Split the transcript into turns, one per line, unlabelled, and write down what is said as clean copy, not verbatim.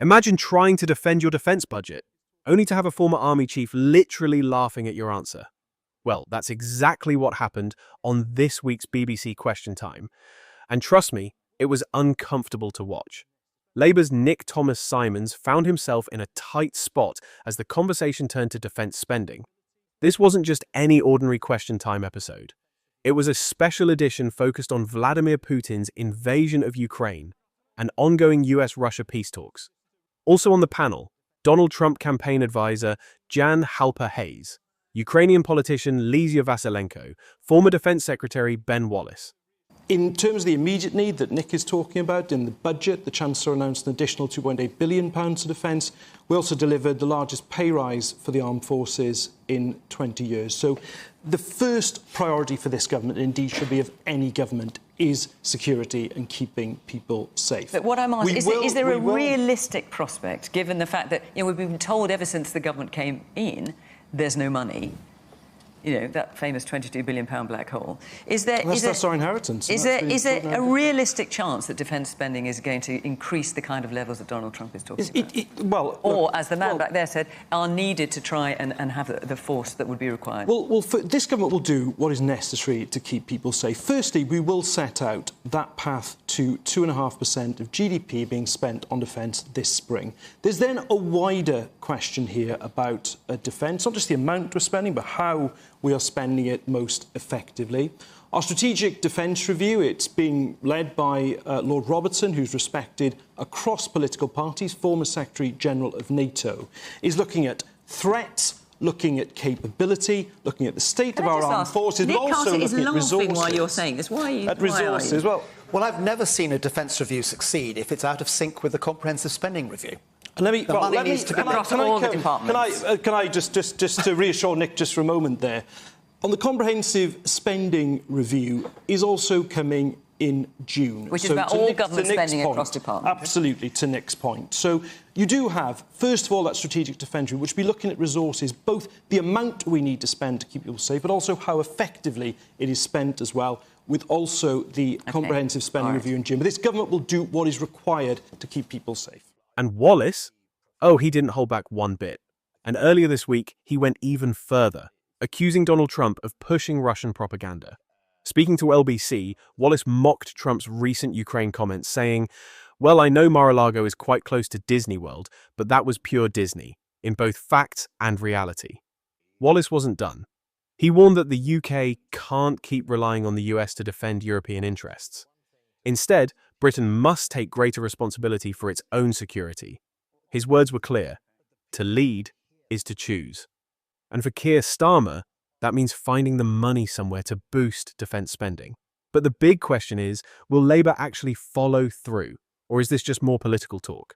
Imagine trying to defend your defense budget, only to have a former army chief literally laughing at your answer. Well, that's exactly what happened on this week's BBC Question Time. And trust me, it was uncomfortable to watch. Labour's Nick Thomas Simons found himself in a tight spot as the conversation turned to defence spending. This wasn't just any ordinary Question Time episode. It was a special edition focused on Vladimir Putin's invasion of Ukraine and ongoing US-Russia peace talks. Also on the panel, Donald Trump campaign advisor Jan Halper-Hayes, Ukrainian politician Lysia Vasilenko, former Defence Secretary Ben Wallace.
In terms of the immediate need that Nick is talking about, in the budget, the Chancellor announced an additional £2.8 billion to defence. We also delivered the largest pay rise for the armed forces in 20 years. So the first priority for this government, and indeed should be of any government, is security and keeping people safe.
But what I'm asking is there a realistic prospect, given the fact that we've been told ever since the government came in, there's no money? That famous £22 billion black hole.
That's our inheritance.
Is there a realistic chance that defence spending is going to increase the kind of levels that Donald Trump is talking about? Or, as the man back there said, are needed to try and have the force that would be required?
This government will do what is necessary to keep people safe. Firstly, we will set out that path to 2.5% of GDP being spent on defence this spring. There's then a wider question here about defence, not just the amount we're spending, but how we are spending it most effectively. Our strategic defence review, it's being led by Lord Robertson, who's respected across political parties, former Secretary-General of NATO, is looking at threats, looking at capability, looking at the state of our armed forces, but also looking at resources.
While you're saying this, why are you?
Well, I've never seen a defence review succeed if it's out of sync with the comprehensive spending review.
Can I just to reassure Nick just for a moment there, on the comprehensive spending review is also coming in June.
Which is about all government spending across departments.
Absolutely, to Nick's point. So you do have, first of all, that strategic defence review, which will be looking at resources, both the amount we need to spend to keep people safe, but also how effectively it is spent as well, with also the comprehensive spending review in June. But this government will do what is required to keep people safe.
And Wallace? He didn't hold back one bit. And earlier this week, he went even further, accusing Donald Trump of pushing Russian propaganda. Speaking to LBC, Wallace mocked Trump's recent Ukraine comments, saying, "Well, I know Mar-a-Lago is quite close to Disney World, but that was pure Disney, in both facts and reality." Wallace wasn't done. He warned that the UK can't keep relying on the US to defend European interests. Instead, Britain must take greater responsibility for its own security. His words were clear: to lead is to choose. And for Keir Starmer, that means finding the money somewhere to boost defence spending. But the big question is, will Labour actually follow through? Or is this just more political talk?